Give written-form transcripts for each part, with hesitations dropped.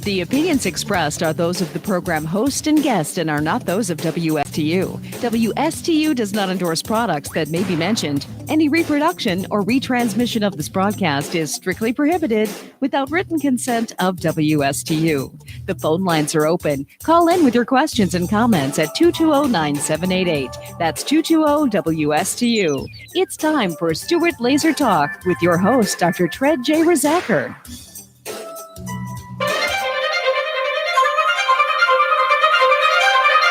The opinions expressed are those of the program host and guest and are not those of WSTU. WSTU does not endorse products that may be mentioned. Any reproduction or retransmission of this broadcast is strictly prohibited without written consent of WSTU. The phone lines are open. Call in with your questions and comments at 220-9788. That's 220-WSTU. It's time for Stuart Laser Talk with your host, Dr. Tred J. Rizacker.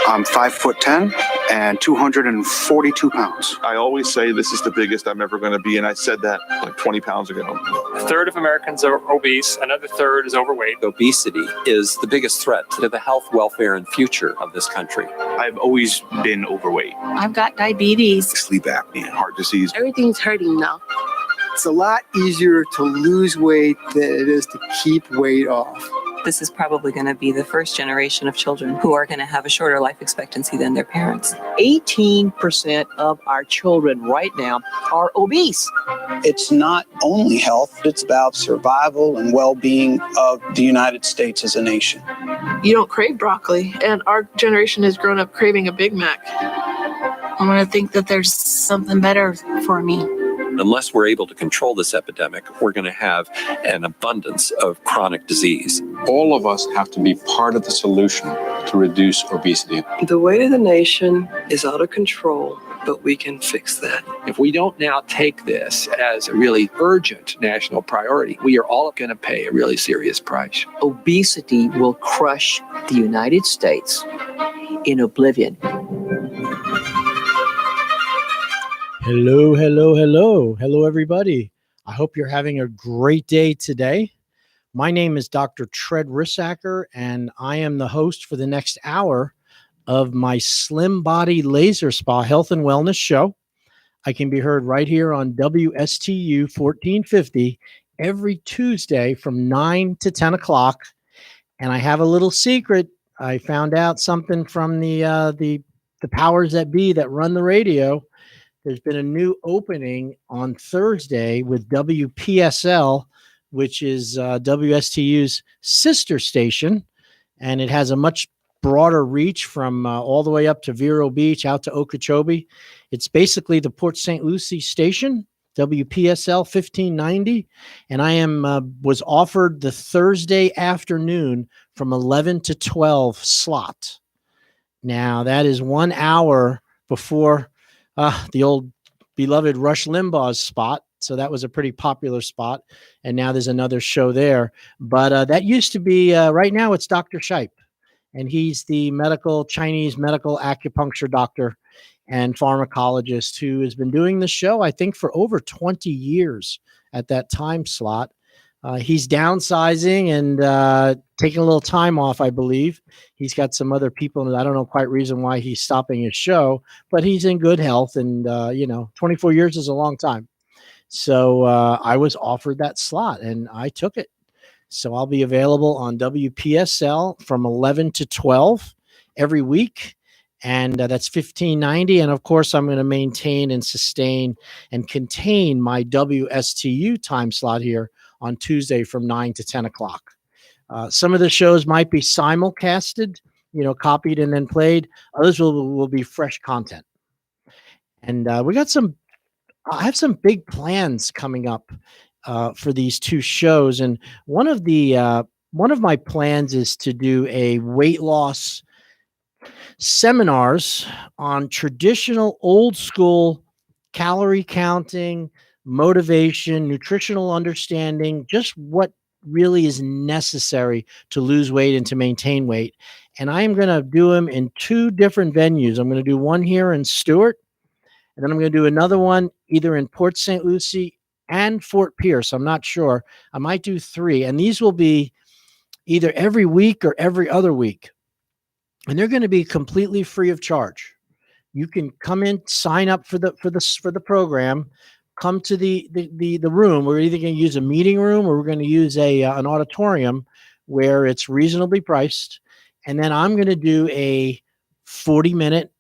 I'm 5'10" and 242 pounds. I always say this is the biggest I'm ever going to be, and I said that like 20 pounds ago. A third of Americans are obese, another third is overweight. Obesity is the biggest threat to the health, welfare, and future of this country. I've always been overweight. I've got diabetes, Sleep apnea, heart disease. everything's hurting now. It's a lot easier to lose weight than it is to keep weight off. This is probably going to be the first generation of children who are going to have a shorter life expectancy than their parents. 18% of our children right now are obese. It's not only health, it's about survival and well-being of the United States as a nation. You don't crave broccoli, and our generation has grown up craving a Big Mac. I'm going to think that there's something better for me. Unless we're able to control this epidemic, we're going to have an abundance of chronic disease. All of us have to be part of the solution to reduce obesity. The weight of the nation is out of control, but we can fix that. If we don't now take this as a really urgent national priority, we are all going to pay a really serious price. Obesity will crush the United States in oblivion. Hello, hello, hello. Hello, everybody. I hope you're having a great day today. My name is Dr. Tred Rizacker, and I am the host for the next hour of my Slim Body Laser Spa Health and Wellness Show. I can be heard right here on WSTU 1450 every Tuesday from 9 to 10 o'clock. And I have a little secret. I found out something from the powers that be that run the radio. There's been a new opening on Thursday with WPSL, which is WSTU's sister station, and it has a much broader reach from all the way up to Vero Beach, out to Okeechobee. It's basically the Port St. Lucie station, WPSL 1590, and I was offered the Thursday afternoon from 11 to 12 slot. Now, that is 1 hour before the old beloved Rush Limbaugh's spot. So that was a pretty popular spot. And now there's another show there. But that used to be, right now it's Dr. Shipe. And he's the Chinese medical acupuncture doctor and pharmacologist who has been doing the show, I think, for over 20 years at that time slot. He's downsizing and taking a little time off, I believe. He's got some other people, and I don't know quite reason why he's stopping his show, but he's in good health, and 24 years is a long time. So I was offered that slot, and I took it. So I'll be available on WPSL from 11 to 12 every week, and that's 1590. And of course, I'm going to maintain and sustain and contain my WSTU time slot here on Tuesday from 9 to 10 o'clock. Some of the shows might be simulcasted, copied and then played. Others will be fresh content. And I have some big plans coming up for these two shows. And one of my plans is to do a weight loss seminars on traditional old school calorie counting, motivation, nutritional understanding, just what really is necessary to lose weight and to maintain weight. And I am going to do them in two different venues. I'm going to do one here in Stuart, and then I'm going to do another one either in Port St. Lucie and Fort Pierce. I'm not sure. I might do three, and these will be either every week or every other week. And they're going to be completely free of charge. You can come in, sign up for the program, come to the room. We're either going to use a meeting room or we're going to use an auditorium where it's reasonably priced. And then I'm going to do a 40-minute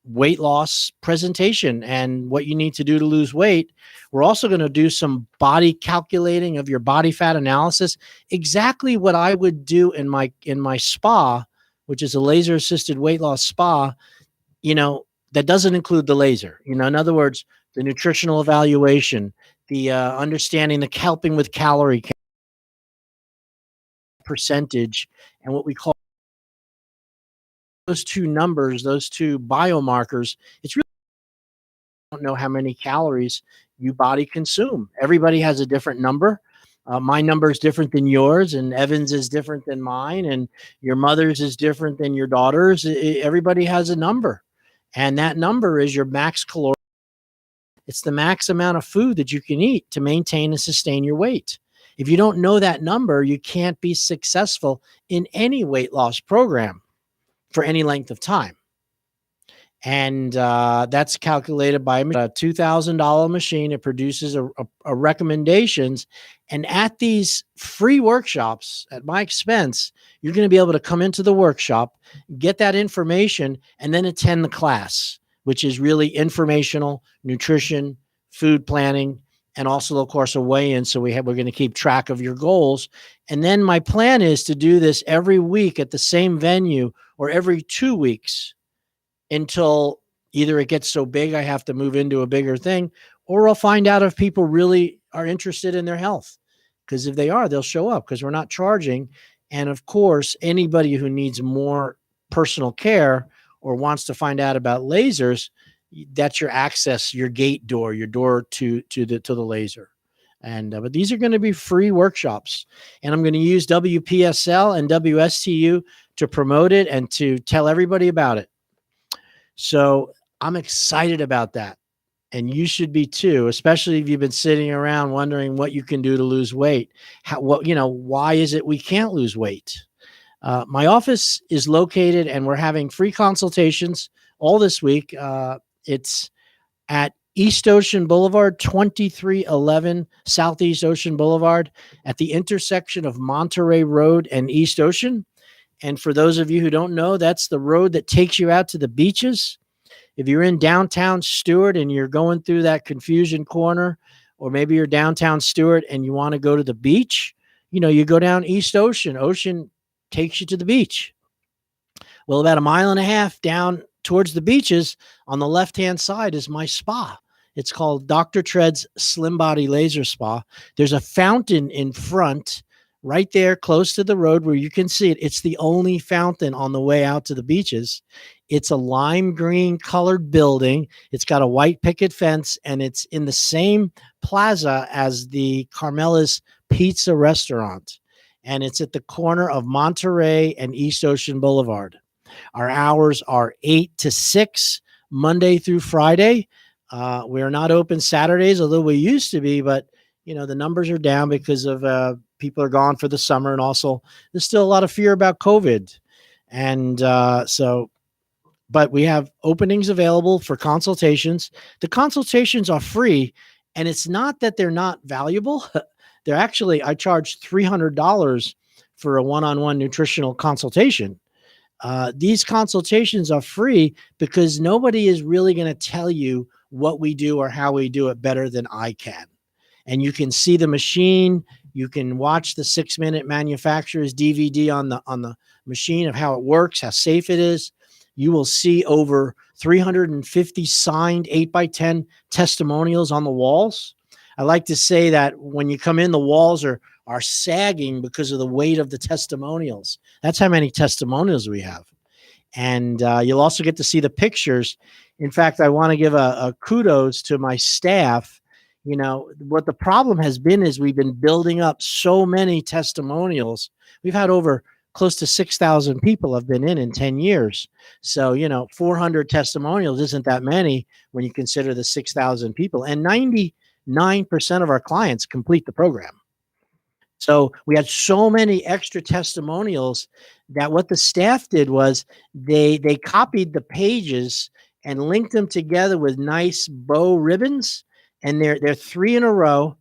weight loss presentation and what you need to do to lose weight. We're also going to do some body calculating of your body fat analysis, exactly what I would do in my spa, which is a laser assisted weight loss spa, that doesn't include the laser. In other words, the nutritional evaluation, the understanding, the helping with calorie percentage, and what we call those two numbers, those two biomarkers. It's really don't know how many calories your body consume. Everybody has a different number. My number is different than yours, and Evan's is different than mine, and your mother's is different than your daughter's. Everybody has a number, and that number is your max caloric. It's the max amount of food that you can eat to maintain and sustain your weight. If you don't know that number, you can't be successful in any weight loss program for any length of time. And that's calculated by a $2,000 machine. It produces a recommendations. And at these free workshops at my expense, you're going to be able to come into the workshop, get that information, and then attend the class, which is really informational, nutrition, food planning, and also, of course, a weigh-in. So we're going to keep track of your goals. And then my plan is to do this every week at the same venue or every 2 weeks until either it gets so big I have to move into a bigger thing, or I'll find out if people really are interested in their health. Because if they are, they'll show up because we're not charging. And of course, anybody who needs more personal care or wants to find out about lasers, that's your access, your gate door, your door to the laser. And but these are going to be free workshops, and I'm going to use WPSL and WSTU to promote it and to tell everybody about it. So I'm excited about that, and you should be too, especially if you've been sitting around wondering what you can do to lose weight. Why is it we can't lose weight? My office is located, and we're having free consultations all this week. It's at East Ocean Boulevard, 2311 Southeast Ocean Boulevard, at the intersection of Monterey Road and East Ocean. And for those of you who don't know, that's the road that takes you out to the beaches. If you're in downtown Stuart and you're going through that Confusion Corner, or maybe you're downtown Stuart and you want to go to the beach, you go down East Ocean. Ocean takes you to the beach. Well, about 1.5 miles down towards the beaches on the left-hand side is my spa. It's called Dr. Tread's Slim Body Laser Spa. There's a fountain in front right there close to the road where you can see it. It's the only fountain on the way out to the beaches. It's a lime green colored building. It's got a white picket fence, and it's in the same plaza as the Carmela's Pizza restaurant. And it's at the corner of Monterey and East Ocean Boulevard. Our hours are 8 to 6, Monday through Friday. We are not open Saturdays, although we used to be, but the numbers are down because of people are gone for the summer, and also there's still a lot of fear about COVID. And but we have openings available for consultations. The consultations are free, and it's not that they're not valuable. They're actually, I charge $300 for a one-on-one nutritional consultation. These consultations are free because nobody is really going to tell you what we do or how we do it better than I can. And you can see the machine. You can watch the 6-minute manufacturer's DVD on the machine of how it works, how safe it is. You will see over 350 signed 8x10 testimonials on the walls. I like to say that when you come in, the walls are sagging because of the weight of the testimonials. That's how many testimonials we have. And you'll also get to see the pictures. In fact, I want to give a kudos to my staff. What the problem has been is we've been building up so many testimonials. We've had over close to 6,000 people have been in 10 years. So, 400 testimonials isn't that many when you consider the 6,000 people. And 99% of our clients complete the program. So we had so many extra testimonials that what the staff did was they copied the pages and linked them together with nice bow ribbons, and they're 3 in a row,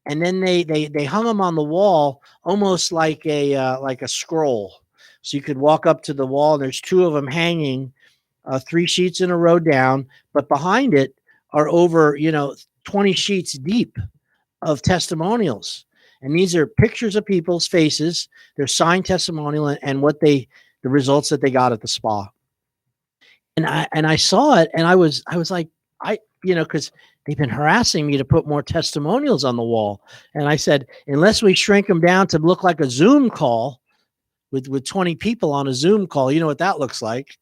and then they hung them on the wall almost like a scroll. So you could walk up to the wall, and there's 2 of them hanging, 3 sheets in a row down, but behind it are over, 20 sheets deep of testimonials. And these are pictures of people's faces, their signed testimonial, and the results that they got at the spa. And I saw it, and I was like, because they've been harassing me to put more testimonials on the wall. And I said, unless we shrink them down to look like a Zoom call with 20 people on a Zoom call, you know what that looks like.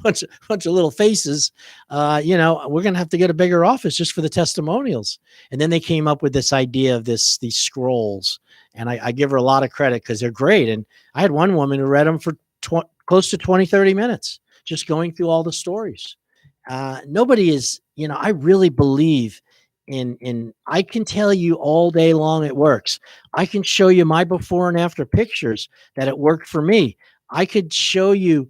bunch of little faces, we're going to have to get a bigger office just for the testimonials. And then they came up with this idea of these scrolls. And I give her a lot of credit because they're great. And I had one woman who read them for close to 20, 30 minutes, just going through all the stories. Nobody is, I really believe in, I can tell you all day long it works. I can show you my before and after pictures that it worked for me. I could show you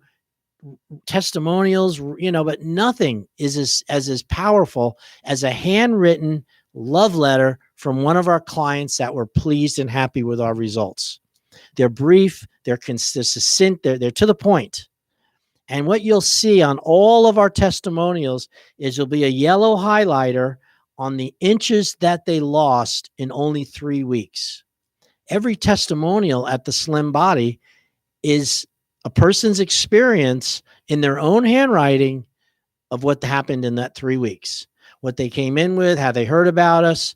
testimonials, but nothing is as powerful as a handwritten love letter from one of our clients that were pleased and happy with our results. They're brief, they're succinct, they're to the point. And what you'll see on all of our testimonials is there'll be a yellow highlighter on the inches that they lost in only 3 weeks. Every testimonial at the Slim Body is a person's experience in their own handwriting of what happened in that 3 weeks, what they came in with, how they heard about us.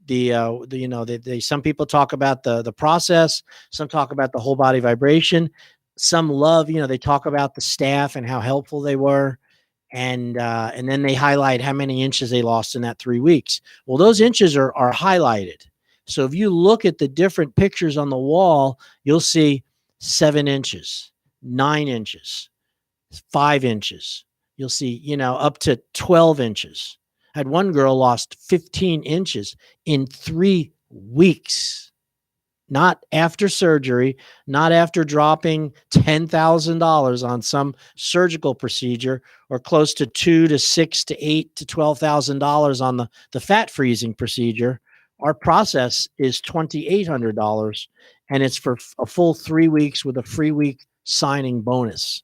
Some people talk about the process, some talk about the whole body vibration, some love, they talk about the staff and how helpful they were. And then they highlight how many inches they lost in that 3 weeks. Well, those inches are highlighted. So if you look at the different pictures on the wall, you'll see 7 inches, 9 inches, 5 inches. You'll see, up to 12 inches. I had one girl lost 15 inches in 3 weeks. Not after surgery, not after dropping $10,000 on some surgical procedure, or close to $2,000 to $6,000 to $8,000 to $12,000 on the fat freezing procedure. Our process is $2,800, and it's for a full 3 weeks with a free week signing bonus.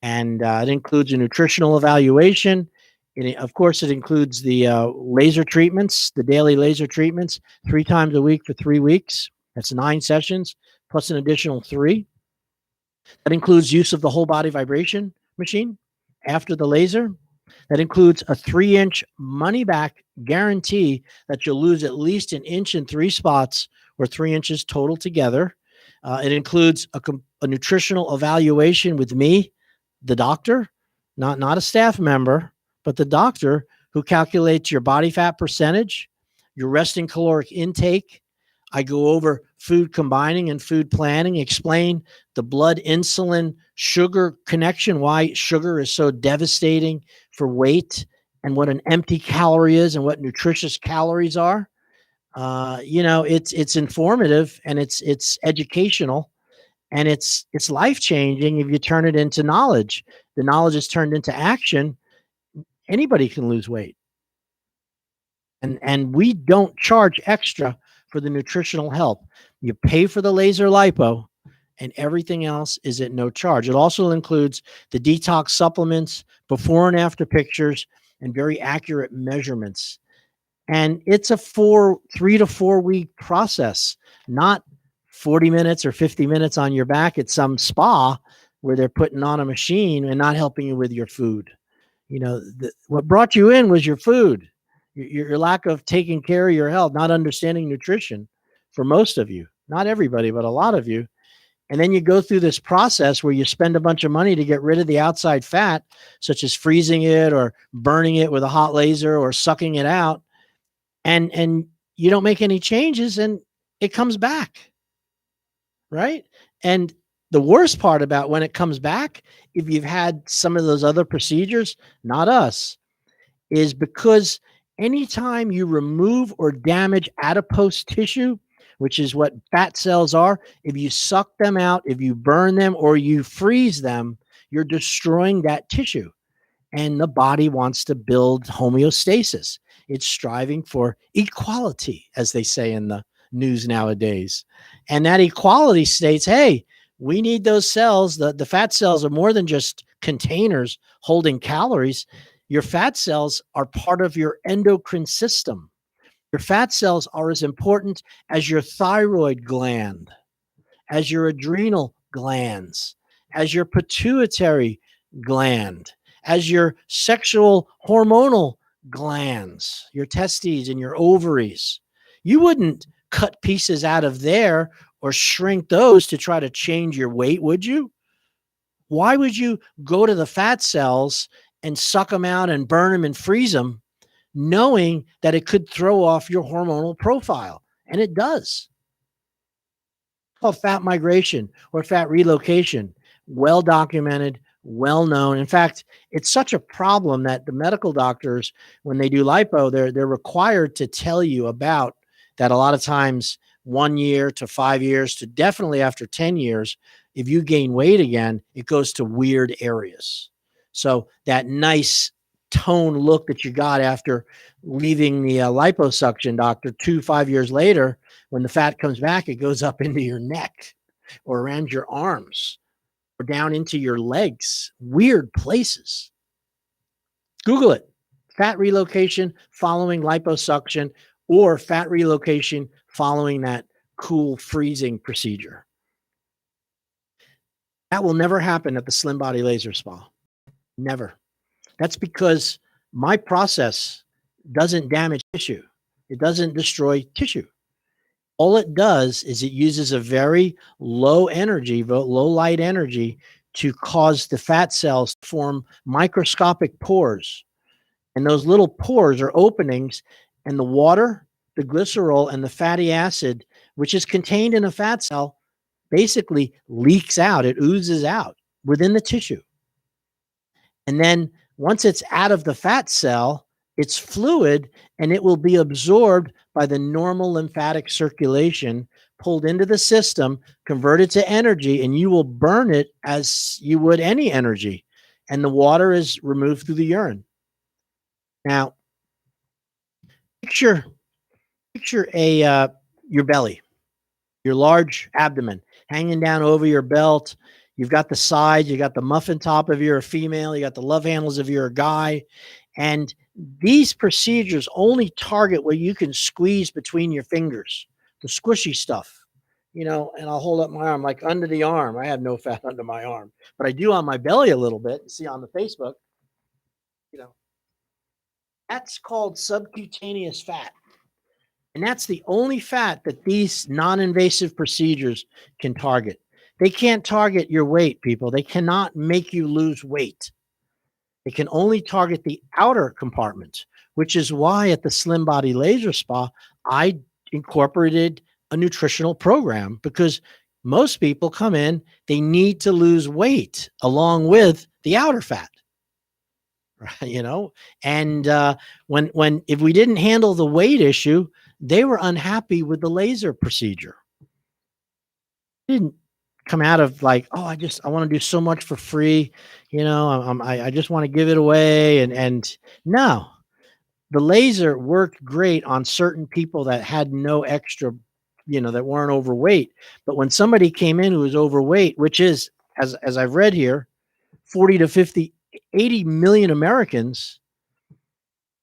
And it includes a nutritional evaluation. Of course, it includes the laser treatments, the daily laser treatments, 3 times a week for 3 weeks. That's 9 sessions, plus an additional 3. That includes use of the whole body vibration machine after the laser. That includes a 3-inch money back guarantee that you'll lose at least an inch in 3 spots, or 3 inches total together. It includes a nutritional evaluation with me, the doctor, not a staff member, but the doctor, who calculates your body fat percentage, your resting caloric intake. I go over food combining and food planning, explain the blood insulin sugar connection, why sugar is so devastating for weight, and what an empty calorie is and what nutritious calories are. It's informative, and it's educational, and it's life-changing if you turn it into knowledge. The knowledge is turned into action. Anybody can lose weight. And we don't charge extra for the nutritional help. You pay for the laser lipo, and everything else is at no charge. It also includes the detox supplements, before and after pictures, and very accurate measurements. And it's a 3 to 4 week process, not 40 minutes or 50 minutes on your back at some spa where they're putting on a machine and not helping you with your food. What brought you in was your food, your lack of taking care of your health, not understanding nutrition for most of you, not everybody, but a lot of you. And then you go through this process where you spend a bunch of money to get rid of the outside fat, such as freezing it or burning it with a hot laser or sucking it out. And you don't make any changes, and it comes back, right? And the worst part about when it comes back, if you've had some of those other procedures, not us, is because anytime you remove or damage adipose tissue, which is what fat cells are, if you suck them out, if you burn them, or you freeze them, you're destroying that tissue. And the body wants to build homeostasis. It's striving for equality, as they say in the news nowadays. And that equality states, hey, we need those cells. The fat cells are more than just containers holding calories, your fat cells are part of your endocrine system. Your fat cells are as important as your thyroid gland, as your adrenal glands, as your pituitary gland, as your sexual hormonal glands, your testes and your ovaries. You wouldn't cut pieces out of there or shrink those to try to change your weight, would you? Why would you go to the fat cells and suck them out and burn them and freeze them, knowing that it could throw off your hormonal profile? And it does. It's called fat migration or fat relocation. Well documented, well known. In fact, it's such a problem that the medical doctors, when they do lipo, they're required to tell you about that. A lot of times 1 year to 5 years to definitely after 10 years, if you gain weight again, it goes to weird areas. So that nice tone look that you got after leaving the liposuction doctor 5 years later, when the fat comes back, it goes up into your neck or around your arms or down into your legs, weird places. Google it. Fat relocation following liposuction or fat relocation following that cool freezing procedure. That will never happen at the Slim Body Laser Spa. Never. That's because my process doesn't damage tissue. It doesn't destroy tissue. All it does is it uses a very low energy, low light energy to cause the fat cells to form microscopic pores. And those little pores are openings, and the water, the glycerol, and the fatty acid, which is contained in a fat cell, basically leaks out. It oozes out within the tissue. And then once it's out of the fat cell, it's fluid and it will be absorbed by the normal lymphatic circulation, pulled into the system, converted to energy, and you will burn it as you would any energy. And the water is removed through the urine. Now, picture your belly, your large abdomen hanging down over your belt. You've got the sides, you got the muffin top if you're a female, you got the love handles if you're a guy. And these procedures only target where you can squeeze between your fingers, the squishy stuff, and I'll hold up my arm, like under the arm. I have no fat under my arm, but I do on my belly a little bit. See on the Facebook, that's called subcutaneous fat. And that's the only fat that these non-invasive procedures can target. They can't target your weight, people. They cannot make you lose weight. They can only target the outer compartments, which is why at the Slim Body Laser Spa, I incorporated a nutritional program, because most people come in, they need to lose weight along with the outer fat. Right, and when if we didn't handle the weight issue, they were unhappy with the laser procedure. It didn't come out of like, oh, I want to do so much for free, I just want to give it away, and no, the laser worked great on certain people that had no extra, that weren't overweight. But when somebody came in who was overweight, which is, as I've read here, 40 to 50, 80 million Americans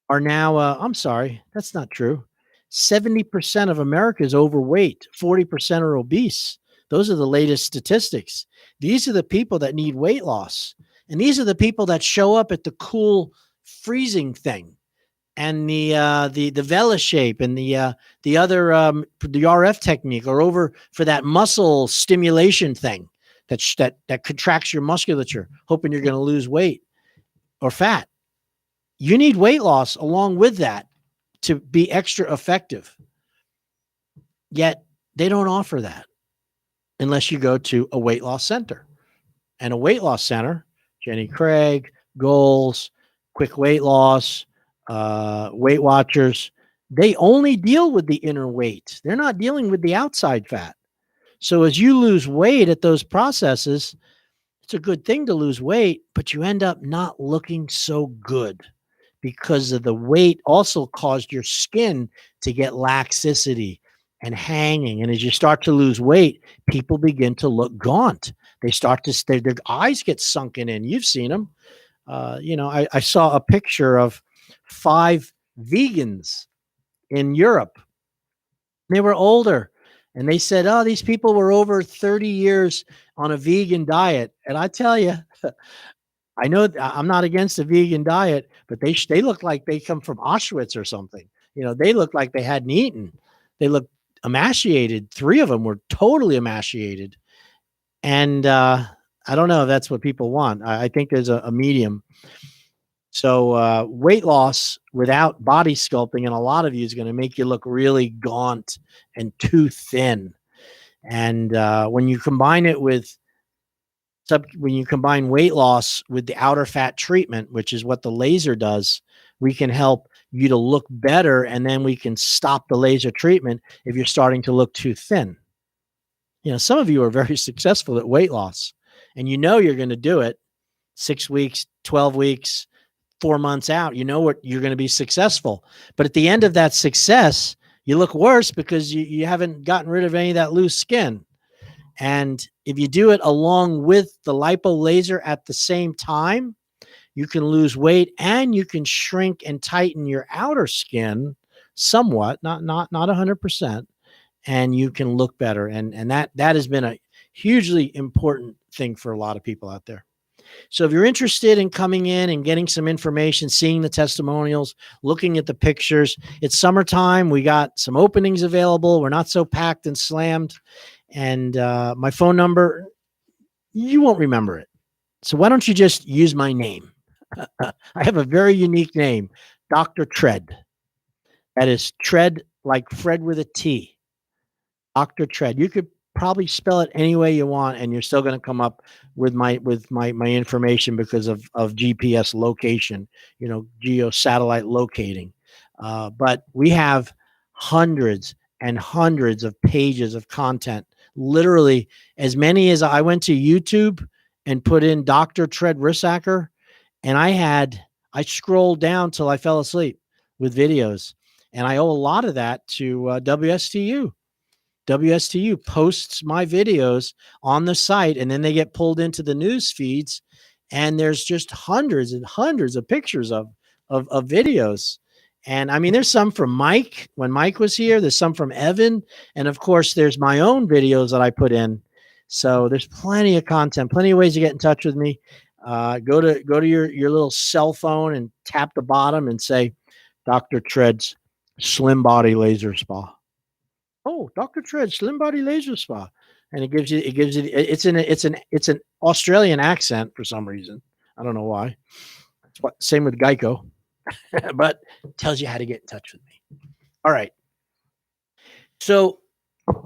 are now, I'm sorry, that's not true. 70% of America is overweight, 40% are obese. Those are the latest statistics. These are the people that need weight loss. And these are the people that show up at the cool freezing thing and the VeloShape and the other, the RF technique, or over for that muscle stimulation thing that contracts your musculature, hoping you're going to lose weight or fat. You need weight loss along with that to be extra effective. Yet they don't offer that unless you go to a weight loss center. And a weight loss center, Jenny Craig, Goals, Quick Weight Loss, Weight Watchers, they only deal with the inner weight. They're not dealing with the outside fat. So as you lose weight at those processes, it's a good thing to lose weight, but you end up not looking so good because of the weight also caused your skin to get laxicity and hanging. And as you start to lose weight, people begin to look gaunt. They start to stay, their eyes get sunken in. You've seen them. I saw a picture of 5 vegans in Europe. They were older, and they said, oh, these people were over 30 years on a vegan diet. And I tell you, I know I'm not against a vegan diet, but they look like they come from Auschwitz or something. They look like they hadn't eaten. They look emaciated. 3 of them were totally emaciated. And I don't know if that's what people want. I think there's a medium. So weight loss without body sculpting, and a lot of you, is going to make you look really gaunt and too thin. And when you combine it with when you combine weight loss with the outer fat treatment, which is what the laser does, we can help you to look better, and then we can stop the laser treatment if you're starting to look too thin. Some of you are very successful at weight loss, and you're going to do it 6 weeks, 12 weeks, 4 months out. What you're going to be successful. But at the end of that success, you look worse because you haven't gotten rid of any of that loose skin. And if you do it along with the lipo laser at the same time, you can lose weight and you can shrink and tighten your outer skin somewhat, not 100%, and you can look better. And that has been a hugely important thing for a lot of people out there. So if you're interested in coming in and getting some information, seeing the testimonials, looking at the pictures, it's summertime. We got some openings available. We're not so packed and slammed. And my phone number, you won't remember it. So why don't you just use my name? I have a very unique name, Dr. Tread. That is Tread like Fred with a T. Dr. Tread. You could probably spell it any way you want, and you're still going to come up with my information because of GPS location, geo satellite locating. But we have hundreds and hundreds of pages of content, literally as many as I went to YouTube and put in Dr. Tread Rissacker, and I scrolled down till I fell asleep with videos, and I owe a lot of that to WSTU. WSTU posts my videos on the site, and then they get pulled into the news feeds, and there's just hundreds and hundreds of pictures of videos. And I mean, there's some from Mike when Mike was here. There's some from Evan, and of course, there's my own videos that I put in. So there's plenty of content, plenty of ways to get in touch with me. Go to your little cell phone and tap the bottom and say, Dr. Tread's Slim Body Laser Spa. Oh, Dr. Tread Slim Body Laser Spa, and it's an Australian accent for some reason. I don't know why. Same with Geico, but it tells you how to get in touch with me. All right. So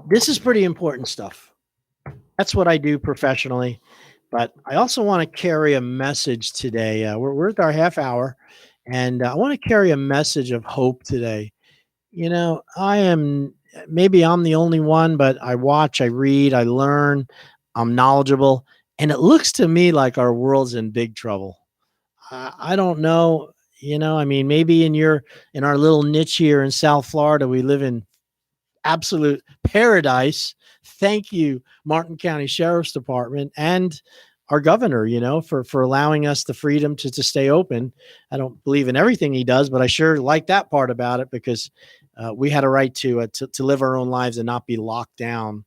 this is pretty important stuff. That's what I do professionally, but I also want to carry a message today. We're at our half hour, and I want to carry a message of hope today. Maybe I'm the only one, but I watch, I read, I learn, I'm knowledgeable, and it looks to me like our world's in big trouble. I don't know, maybe in our little niche here in South Florida, we live in absolute paradise. Thank you, Martin County Sheriff's Department and our governor, for allowing us the freedom to stay open. I don't believe in everything he does, but I sure like that part about it, because we had a right to live our own lives and not be locked down.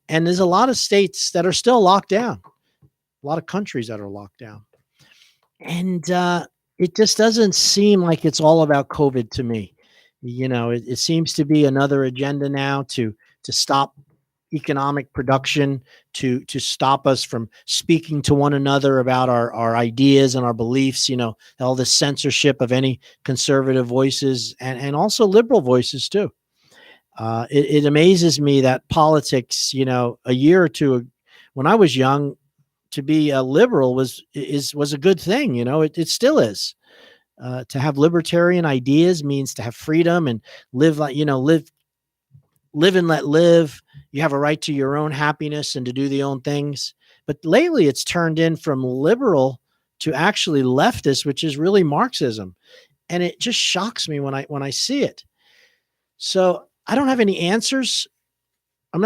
And there's a lot of states that are still locked down, a lot of countries that are locked down. And it just doesn't seem like it's all about COVID to me. It seems to be another agenda now to stop economic production, to stop us from speaking to one another about our ideas and our beliefs, all the censorship of any conservative voices and also liberal voices too. It amazes me that politics, a year or two when I was young, to be a liberal was a good thing. It still is. To have libertarian ideas means to have freedom and live and let live. You have a right to your own happiness and to do the own things. But lately it's turned in from liberal to actually leftist, which is really Marxism. And it just shocks me when I see it. So I don't have any answers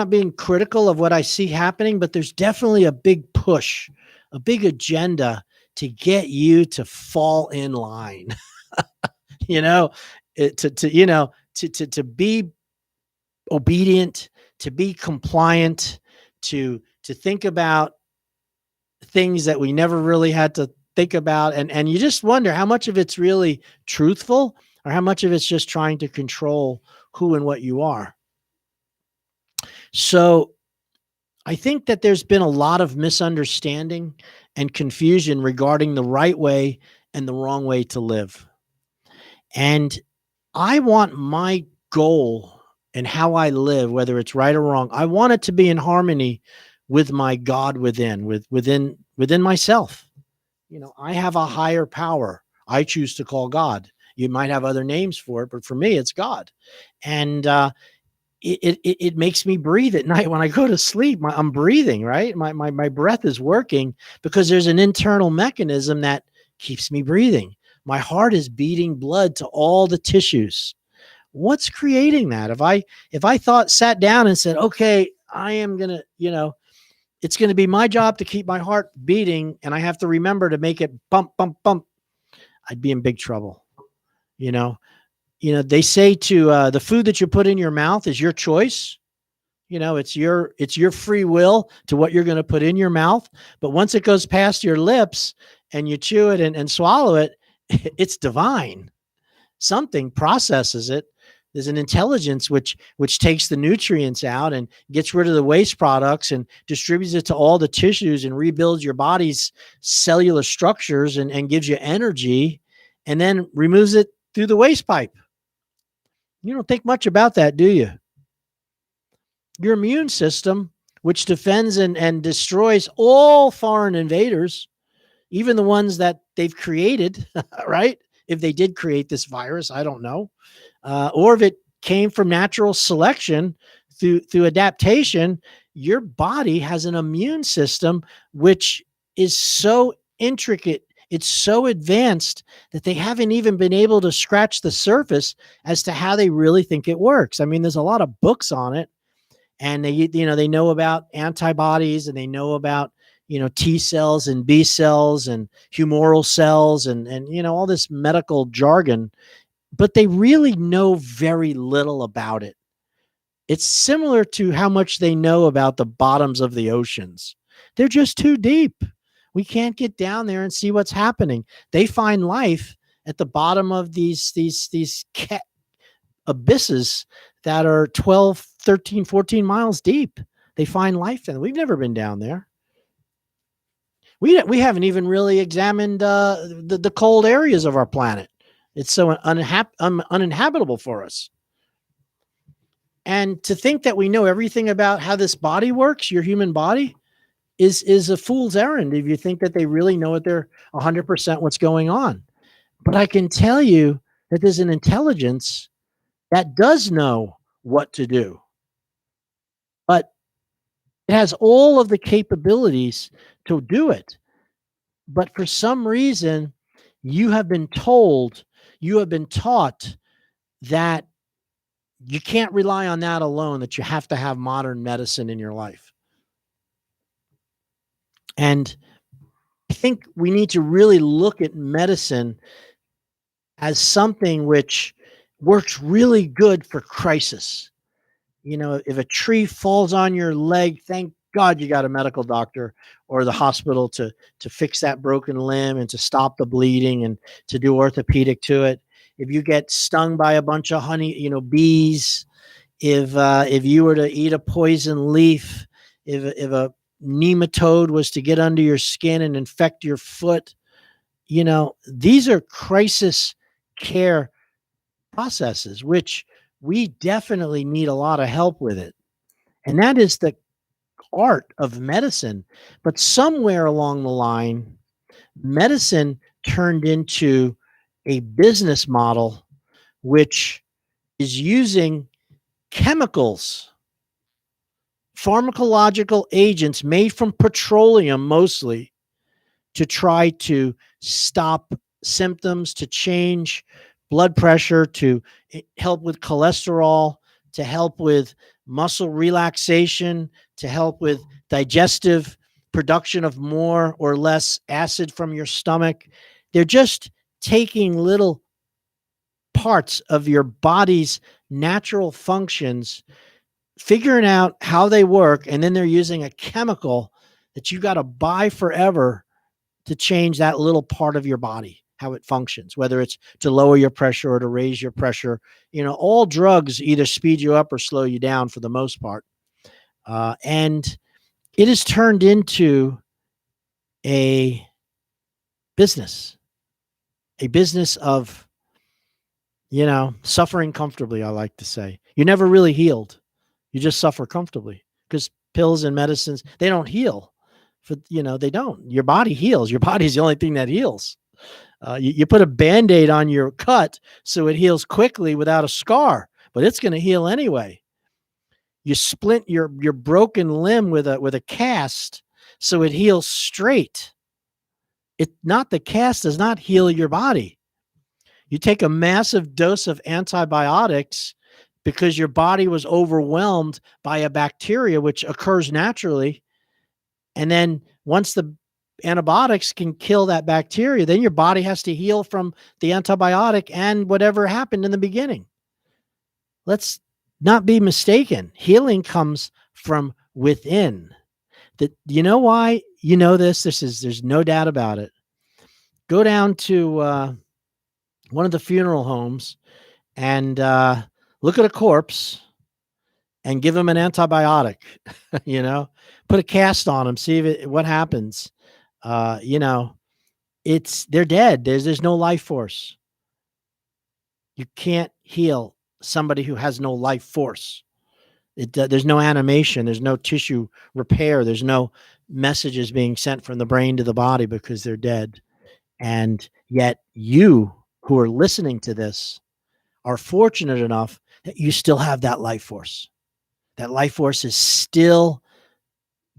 being critical of what I see happening, but there's definitely a big push, a big agenda to get you to fall in line. you know, to be obedient, to be compliant, to think about things that we never really had to think about. And you just wonder how much of it's really truthful or how much of it's just trying to control who and what you are. So I think that there's been a lot of misunderstanding and confusion regarding the right way and the wrong way to live. And I want my goal and how I live, whether it's right or wrong, I want it to be in harmony with my God within myself. I have a higher power I choose to call God. You might have other names for it, but for me, it's God. And it makes me breathe at night when I go to sleep. I'm breathing, right? My breath is working because there's an internal mechanism that keeps me breathing. My heart is beating blood to all the tissues. What's creating that? If I sat down and said, okay, I am going to, it's going to be my job to keep my heart beating and I have to remember to make it bump, bump, bump, I'd be in big trouble. They say to the food that you put in your mouth is your choice. It's your free will to what you're going to put in your mouth. But once it goes past your lips and you chew it and swallow it, it's divine. Something processes it. There's an intelligence which takes the nutrients out and gets rid of the waste products and distributes it to all the tissues and rebuilds your body's cellular structures and gives you energy and then removes it through the waste pipe. You don't think much about that, do you? Your immune system, which defends and destroys all foreign invaders, even the ones that they've created, right? If they did create this virus, I don't know. Or if it came from natural selection through adaptation, your body has an immune system which is so intricate, it's so advanced that they haven't even been able to scratch the surface as to how they really think it works. I mean, there's a lot of books on it, and they know about antibodies and they know about T cells and B cells and humoral cells and all this medical jargon, but they really know very little about it. It's similar to how much they know about the bottoms of the oceans. They're just too deep. We can't get down there and see what's happening. They find life at the bottom of these abysses that are 12, 13, 14 miles deep. They find life in. We've never been down there. We haven't even really examined the cold areas of our planet. It's so uninhabitable for us. And to think that we know everything about how this body works, your human body, is a fool's errand if you think that they really know 100% what's going on. But I can tell you that there's an intelligence that does know what to do. But it has all of the capabilities to do it. But for some reason, you have been taught that you can't rely on that alone, that you have to have modern medicine in your life. And I think we need to really look at medicine as something which works really good for crisis. If a tree falls on your leg, thank God you got a medical doctor or the hospital to fix that broken limb and to stop the bleeding and to do orthopedic to it. If you get stung by a bunch of bees, if you were to eat a poison leaf, if a nematode was to get under your skin and infect your foot, these are crisis care processes, which we definitely need a lot of help with it. And that is the art of medicine. But somewhere along the line, medicine turned into a business model which is using chemicals, pharmacological agents made from petroleum mostly, to try to stop symptoms, to change blood pressure, to help with cholesterol, to help with muscle relaxation, to help with digestive production of more or less acid from your stomach. They're just taking little parts of your body's natural functions, figuring out how they work, and then they're using a chemical that you got to buy forever to change that little part of your body, how it functions, whether it's to lower your pressure or to raise your pressure. All drugs either speed you up or slow you down for the most part. And it has turned into a business of, suffering comfortably, I like to say. You're never really healed. You just suffer comfortably because pills and medicines, they don't heal. They don't. Your body heals. Your body's the only thing that heals. You put a Band-Aid on your cut so it heals quickly without a scar, but it's going to heal anyway. You splint your broken limb with a cast so it heals straight. The cast does not heal your body. You take a massive dose of antibiotics because your body was overwhelmed by a bacteria, which occurs naturally. And then once the antibiotics can kill that bacteria, then your body has to heal from the antibiotic and whatever happened in the beginning. Let's not be mistaken. Healing comes from within. You know why? There's no doubt about it. Go down to one of the funeral homes and look at a corpse and give them an antibiotic. Put a cast on them, see what happens. They're dead. There's no life force. You can't heal somebody who has no life force. There's no animation. There's no tissue repair. There's no messages being sent from the brain to the body because they're dead. And yet you who are listening to this are fortunate enough that you still have that life force. That life force is still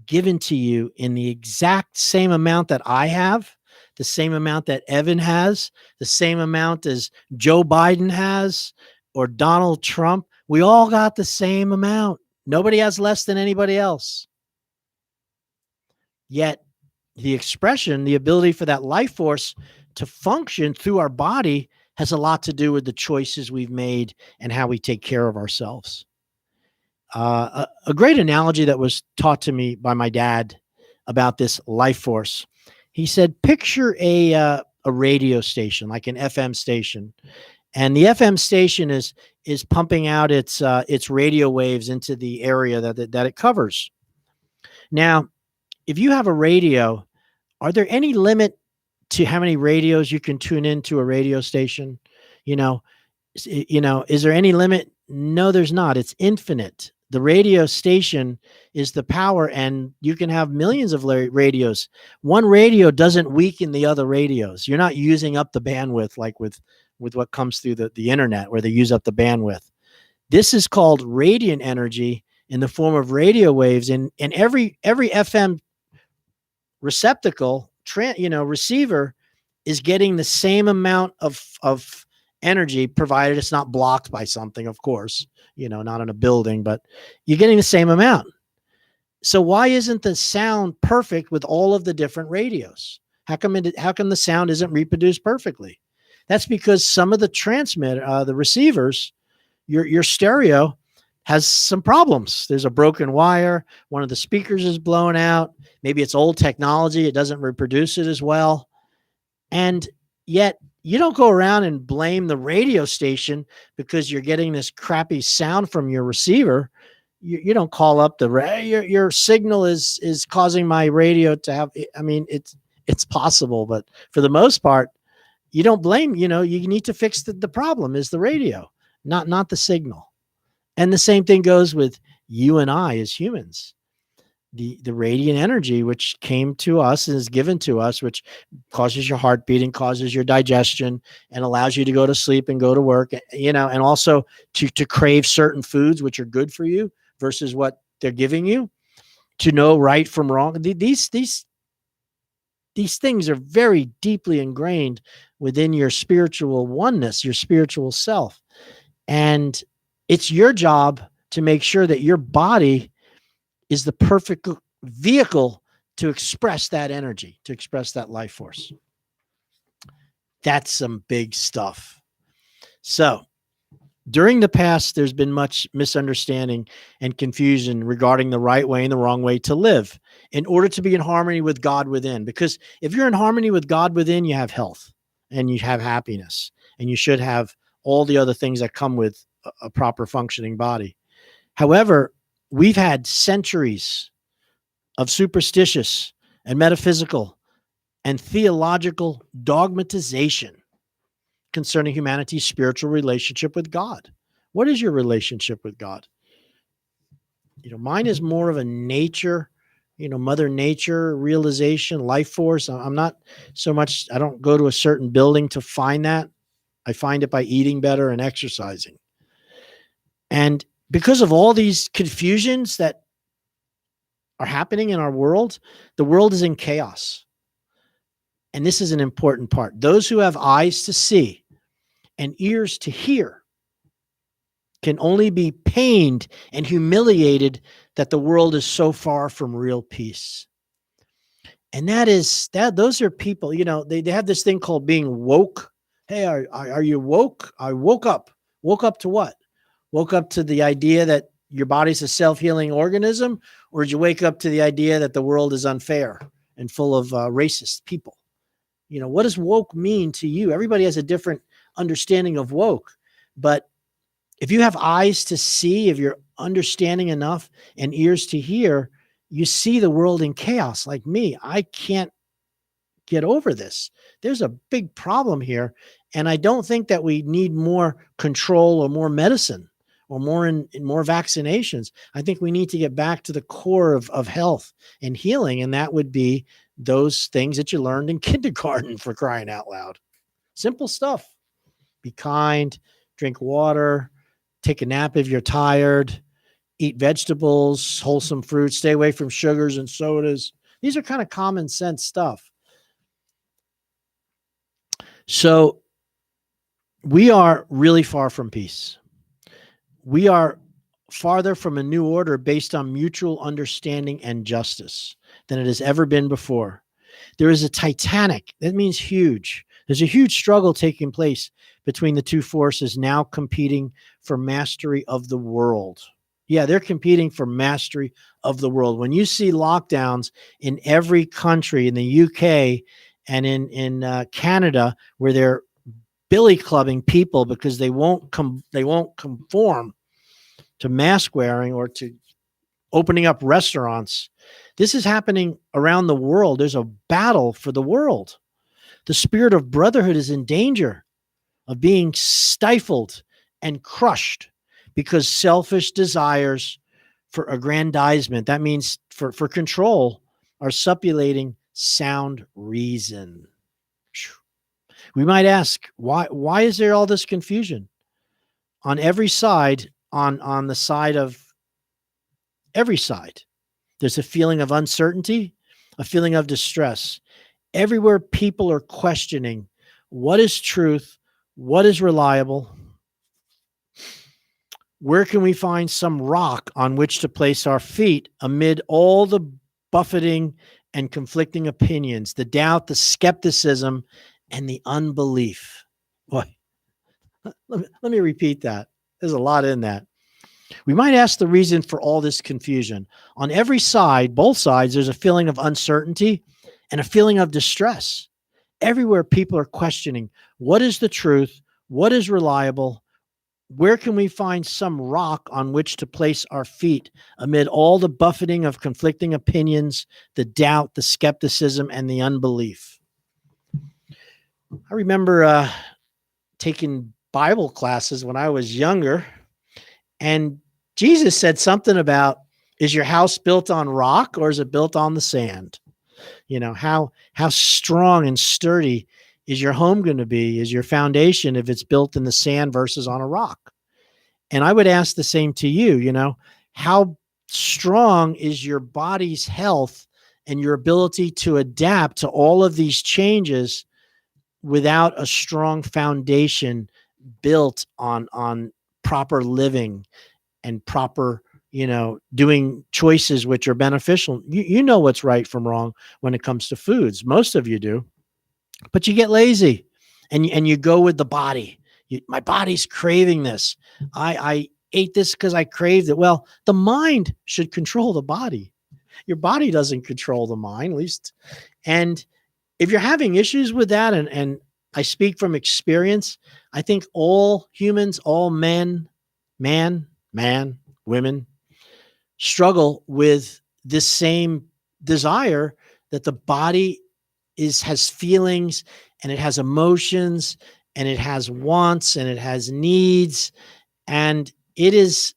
given to you in the exact same amount that I have, the same amount that Evan has, the same amount as Joe Biden has or Donald Trump. We all got the same amount. Nobody has less than anybody else. Yet the expression, the ability for that life force to function through our body has a lot to do with the choices we've made and how we take care of ourselves. A great analogy that was taught to me by my dad about this life force. He said, picture a radio station, like an FM station. And the FM station is pumping out its radio waves into the area that it covers. Now, if you have a radio, are there any limit to how many radios you can tune into a radio station? Is there any limit? No, there's not. It's infinite. The radio station is the power, and you can have millions of radios. One radio doesn't weaken the other radios. You're not using up the bandwidth like with what comes through the internet, where they use up the bandwidth. This is called radiant energy in the form of radio waves, and every FM receptacle, receiver is getting the same amount of energy, provided it's not blocked by something, of course, not in a building, but you're getting the same amount. So why isn't the sound perfect with all of the different radios? How come the sound isn't reproduced perfectly? That's because some of the receivers, your stereo has some problems. There's a broken wire. One of the speakers is blown out. Maybe it's old technology. It doesn't reproduce it as well. And yet you don't go around and blame the radio station because you're getting this crappy sound from your receiver. You don't call up your signal is causing my radio to have, it's possible, but for the most part, you don't blame, you need to fix the problem is the radio, not the signal. And the same thing goes with you and I as humans. The radiant energy, which came to us and is given to us, which causes your heartbeat and causes your digestion and allows you to go to sleep and go to work, and also to crave certain foods, which are good for you versus what they're giving you, to know right from wrong. These things are very deeply ingrained within your spiritual oneness, your spiritual self. And It's your job to make sure that your body is the perfect vehicle to express that energy, to express that life force. That's some big stuff. So, during the past, there's been much misunderstanding and confusion regarding the right way and the wrong way to live in order to be in harmony with God within. Because if you're in harmony with God within, you have health and you have happiness, and you should have all the other things that come with a proper functioning body. However, we've had centuries of superstitious and metaphysical and theological dogmatization concerning humanity's spiritual relationship with God. What is your relationship with God? Mine is more of a nature, Mother Nature realization, life force. I'm not so much, I don't go to a certain building to find that. I find it by eating better and exercising. And because of all these confusions that are happening in our world, the world is in chaos. And this is an important part. Those who have eyes to see and ears to hear can only be pained and humiliated that the world is so far from real peace. And those are people, they have this thing called being woke. Hey, are you woke? I woke up. Woke up to what? Woke up to the idea that your body's a self-healing organism, or did you wake up to the idea that the world is unfair and full of racist people? What does woke mean to you? Everybody has a different understanding of woke, but if you have eyes to see, if you're understanding enough and ears to hear, you see the world in chaos. Like me, I can't get over this. There's a big problem here, and I don't think that we need more control or more medicine or more vaccinations. I think we need to get back to the core of health and healing, and that would be those things that you learned in kindergarten, for crying out loud. Simple stuff. Be kind, drink water, take a nap if you're tired, eat vegetables, wholesome fruits, stay away from sugars and sodas. These are kind of common sense stuff. So we are really far from peace. We are farther from a new order based on mutual understanding and justice than it has ever been before. There is a titanic, that means huge. There's a huge struggle taking place between the two forces now competing for mastery of the world. Yeah, they're competing for mastery of the world. When you see lockdowns in every country, in the UK and in Canada, where they're billy clubbing people because they won't conform to mask wearing or to opening up restaurants. This is happening around the world. There's a battle for the world. The spirit of brotherhood is in danger of being stifled and crushed because selfish desires for aggrandizement, that means for control, are supplementing sound reason. We might ask, why is there all this confusion? On every side, on the side of every side, there's a feeling of uncertainty, a feeling of distress. Everywhere people are questioning what is truth, what is reliable, where can we find some rock on which to place our feet amid all the buffeting and conflicting opinions, the doubt, the skepticism, and the unbelief. Boy, let me repeat that. There's a lot in that. We might ask the reason for all this confusion. On every side, both sides, there's a feeling of uncertainty and a feeling of distress. Everywhere people are questioning, what is the truth? What is reliable? Where can we find some rock on which to place our feet amid all the buffeting of conflicting opinions, the doubt, the skepticism, and the unbelief? I remember taking Bible classes when I was younger, and Jesus said something about, is your house built on rock or is it built on the sand? How strong and sturdy is your home going to be? Is your foundation if it's built in the sand versus on a rock? And I would ask the same to you, how strong is your body's health and your ability to adapt to all of these changes without a strong foundation built on proper living and proper, doing choices which are beneficial. You know what's right from wrong when it comes to foods. Most of you do, but you get lazy and you go with the body. My body's craving this. I ate this because I craved it. Well, the mind should control the body. Your body doesn't control the mind, at least. And if you're having issues with that, and I speak from experience, I think all humans, all men, women, struggle with this same desire that the body has feelings and it has emotions and it has wants and it has needs, and it is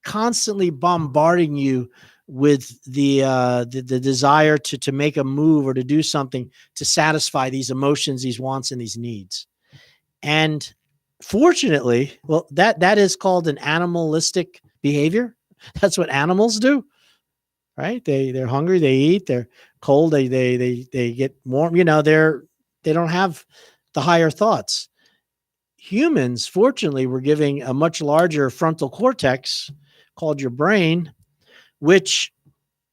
constantly bombarding you with the desire to make a move or to do something to satisfy these emotions, these wants, and these needs. And fortunately, well, that is called an animalistic behavior. That's what animals do, right? They're hungry, they eat. They're cold, they get warm. They don't have the higher thoughts. Humans, fortunately, we're giving a much larger frontal cortex called your brain, which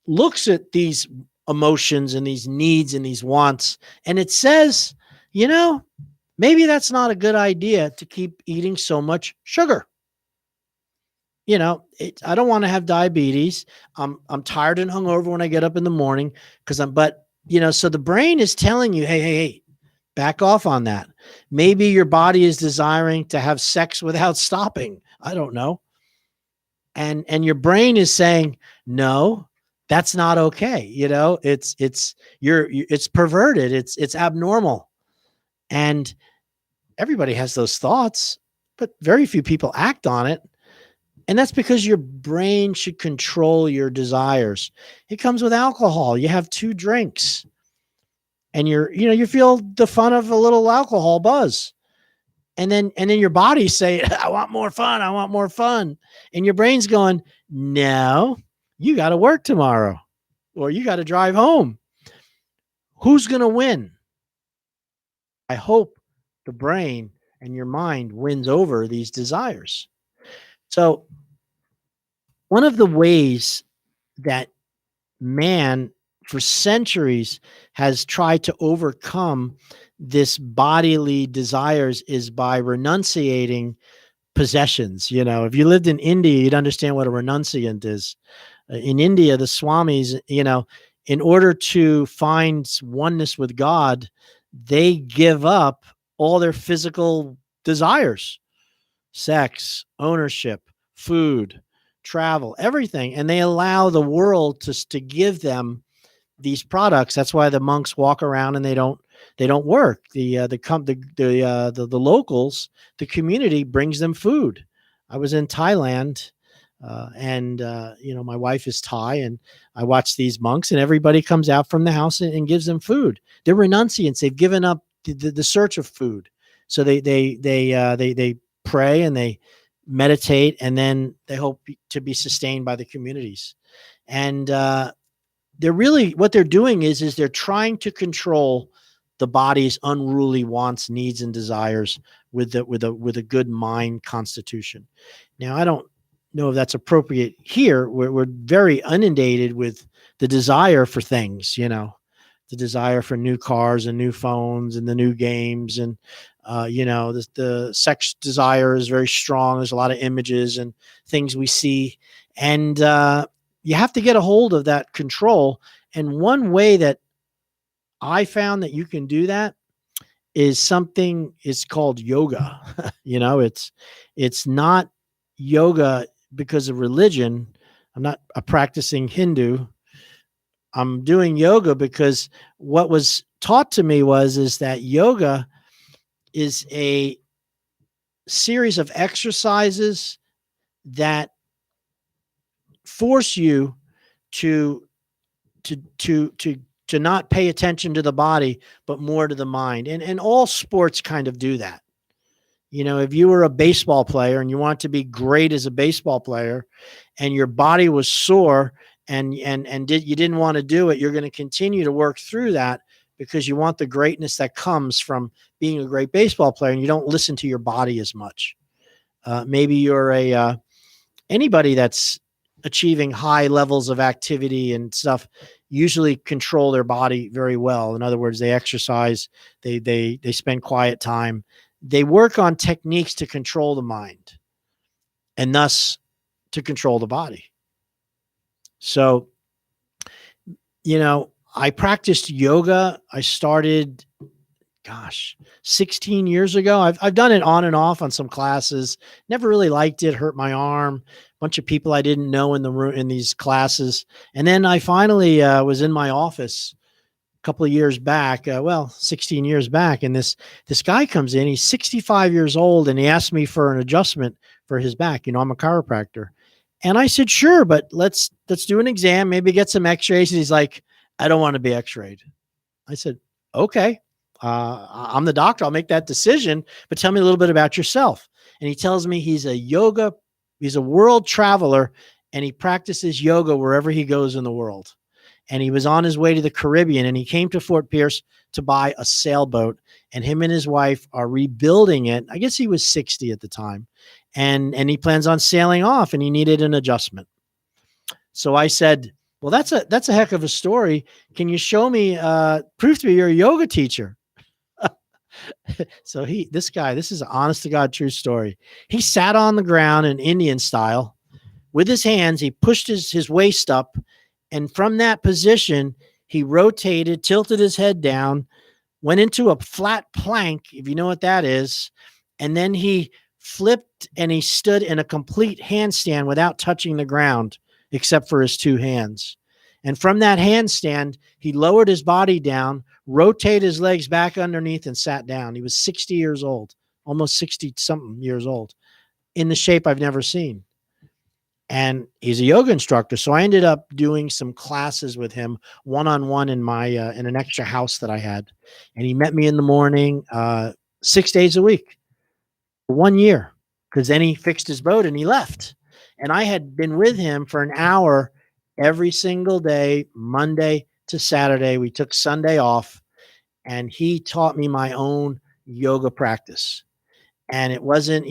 looks at these emotions and these needs and these wants, and it says, maybe that's not a good idea to keep eating so much sugar. I don't want to have diabetes. I'm tired and hungover when I get up in the morning so the brain is telling you, hey, back off on that. Maybe your body is desiring to have sex without stopping. I don't know. And your brain is saying, no, that's not okay. It's perverted. It's abnormal. And everybody has those thoughts, but very few people act on it. And that's because your brain should control your desires. It comes with alcohol. You have 2 drinks and you feel the fun of a little alcohol buzz. And then your body say, I want more fun. I want more fun. And your brain's going, no, you got to work tomorrow or you got to drive home. Who's going to win? I hope the brain and your mind wins over these desires. So one of the ways that man for centuries has tried to overcome this bodily desires is by renunciating possessions. If you lived in India, you'd understand what a renunciant is. In India, the Swamis, in order to find oneness with God, they give up all their physical desires, sex, ownership, food, travel, everything. And they allow the world to give them these products. That's why the monks walk around and they don't work. The locals, the community brings them food. I was in Thailand, and my wife is Thai, and I watch these monks, and everybody comes out from the house and gives them food. They're renunciants. They've given up the search of food. So they pray and they meditate, and then they hope to be sustained by the communities. And what they're doing is they're trying to control the body's unruly wants, needs, and desires with a good mind constitution. Now, I don't know if that's appropriate here. We're very inundated with the desire for things, the desire for new cars and new phones and the new games. And, the sex desire is very strong. There's a lot of images and things we see. And you have to get a hold of that control. And one way that I found that you can do that is something, it's called yoga. It's not yoga because of religion. I'm not a practicing Hindu. I'm doing yoga because what was taught to me is that yoga is a series of exercises that force you to not pay attention to the body, but more to the mind. And all sports kind of do that. If you were a baseball player and you want to be great as a baseball player and your body was sore and you didn't want to do it, you're going to continue to work through that because you want the greatness that comes from being a great baseball player, and you don't listen to your body as much. Maybe you're anybody that's achieving high levels of activity and stuff usually control their body very well. In other words, they exercise, they spend quiet time. They work on techniques to control the mind and thus to control the body. So, I practiced yoga. I started, 16 years ago. I've done it on and off on some classes. Never really liked it. Hurt my arm. Bunch of people I didn't know in the room in these classes. And then I finally was in my office a couple of years back. 16 years back, and this guy comes in. He's 65 years old, and he asked me for an adjustment for his back. I'm a chiropractor, and I said, sure, but let's do an exam. Maybe get some X-rays. And he's like, I don't want to be X-rayed. I said, okay. I'm the doctor. I'll make that decision, but tell me a little bit about yourself. And he tells me he's a world traveler, and he practices yoga wherever he goes in the world. And he was on his way to the Caribbean, and he came to Fort Pierce to buy a sailboat, and him and his wife are rebuilding it. I guess he was 60 at the time, and he plans on sailing off, and he needed an adjustment. So I said, well, that's a heck of a story. Can you show me, prove to me you're a yoga teacher? So this is an honest to God true story. He sat on the ground in Indian style with his hands. He pushed his waist up, and from that position, he rotated, tilted his head down, went into a flat plank, if you know what that is, and then he flipped and he stood in a complete handstand without touching the ground except for his two hands. And from that handstand, he lowered his body down, rotated his legs back underneath, and sat down. He was 60 years old, almost 60-something years old, in the shape I've never seen. And he's a yoga instructor. So I ended up doing some classes with him one-on-one in in an extra house that I had. And he met me in the morning, 6 days a week for 1 year, because then he fixed his boat and he left. And I had been with him for an hour every single day, Monday to Saturday. We took Sunday off, and he taught me my own yoga practice. And it wasn't,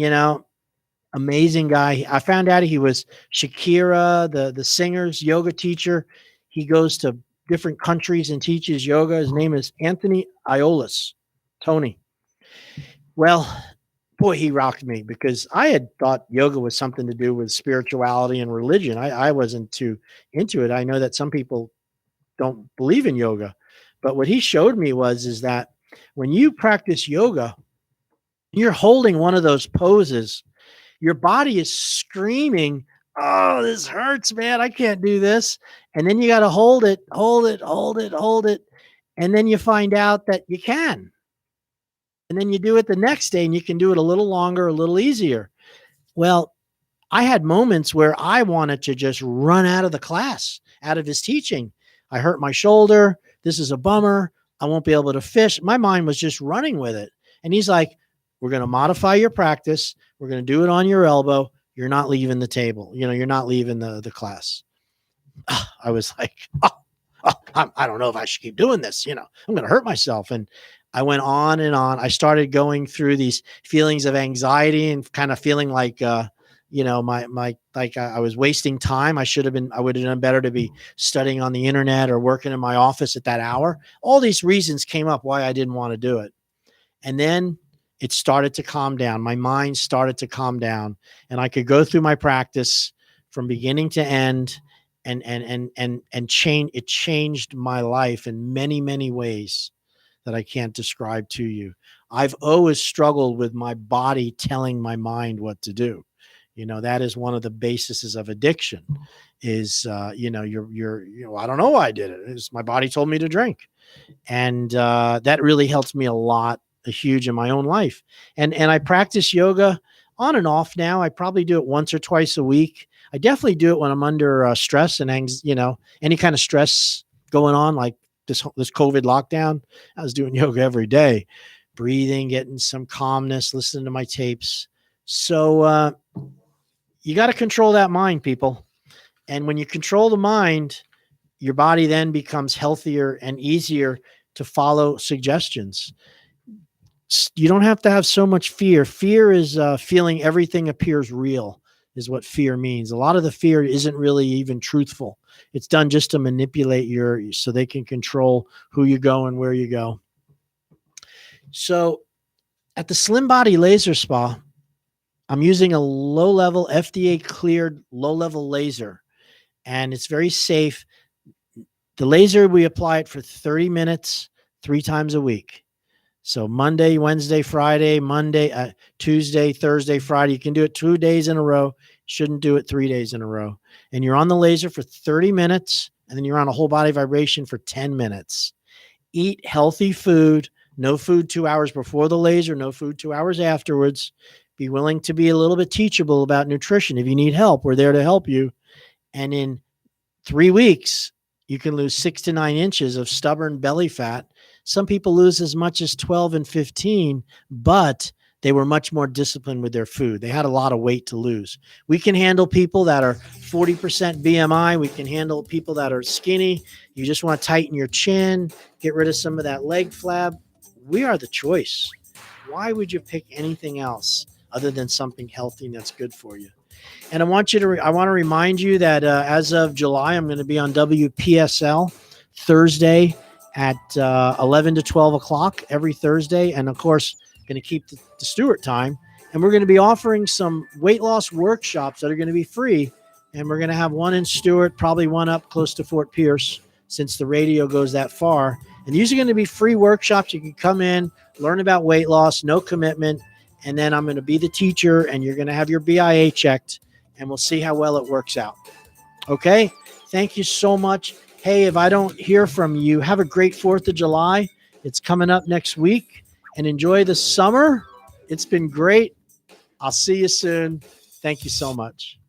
amazing guy. I found out he was Shakira, the singer's yoga teacher. He goes to different countries and teaches yoga. His name is Anthony Iolis, Tony. Well, boy, he rocked me, because I had thought yoga was something to do with spirituality and religion. I wasn't too into it. I know that some people don't believe in yoga, but what he showed me is that when you practice yoga, you're holding one of those poses. Your body is screaming, oh, this hurts, man. I can't do this. And then you got to hold it. And then you find out that you can. And then you do it the next day, and you can do it a little longer, a little easier. Well, I had moments where I wanted to just run out of the class, out of his teaching. I hurt my shoulder. This is a bummer. I won't be able to fish. My mind was just running with it. And he's like, we're going to modify your practice. We're going to do it on your elbow. You're not leaving the table. You're not leaving the class. I was like, I don't know if I should keep doing this. I'm going to hurt myself. And I went on and on. I started going through these feelings of anxiety and kind of feeling like, I was wasting time. I would have done better to be studying on the internet or working in my office at that hour. All these reasons came up why I didn't want to do it. And then it started to calm down. My mind started to calm down, and I could go through my practice from beginning to end and change. It changed my life in many, many ways that I can't describe to you. I've always struggled with my body telling my mind what to do. That is one of the bases of addiction is, I don't know why I did it. It's my body told me to drink. And that really helps me a lot, huge in my own life. And I practice yoga on and off now. I probably do it once or twice a week. I definitely do it when I'm under stress and any kind of stress going on, like this COVID lockdown. I was doing yoga every day, breathing, getting some calmness, listening to my tapes. So you got to control that mind, people. And when you control the mind, your body then becomes healthier and easier to follow suggestions. You don't have to have so much fear. Fear is feeling everything appears real, is what fear means. A lot of the fear isn't really even truthful. It's done just to manipulate so they can control who you go and where you go. So at the Slim Body Laser Spa, I'm using a low-level, FDA-cleared low-level laser, and it's very safe. The laser, we apply it for 30 minutes, 3 times a week. So Monday, Wednesday, Friday, Monday, Tuesday, Thursday, Friday. You can do it 2 days in a row. Shouldn't do it 3 days in a row. And you're on the laser for 30 minutes, and then you're on a whole body vibration for 10 minutes. Eat healthy food. No food 2 hours before the laser. No food 2 hours afterwards. Be willing to be a little bit teachable about nutrition. If you need help, we're there to help you. And in 3 weeks, you can lose 6 to 9 inches of stubborn belly fat. Some people lose as much as 12 and 15, but they were much more disciplined with their food. They had a lot of weight to lose. We can handle people that are 40% BMI. We can handle people that are skinny. You just want to tighten your chin, get rid of some of that leg flab. We are the choice. Why would you pick anything else other than something healthy and that's good for you? And I want to remind you that as of July, I'm going to be on WPSL Thursday at 11 to 12 o'clock every Thursday. And of course, going to keep the Stewart time. And we're going to be offering some weight loss workshops that are going to be free. And we're going to have one in Stewart, probably one up close to Fort Pierce, since the radio goes that far. And these are going to be free workshops. You can come in, learn about weight loss, no commitment. And then I'm going to be the teacher, and you're going to have your BIA checked, and we'll see how well it works out. Okay? Thank you so much. Hey, if I don't hear from you, have a great 4th of July. It's coming up next week, and enjoy the summer. It's been great. I'll see you soon. Thank you so much.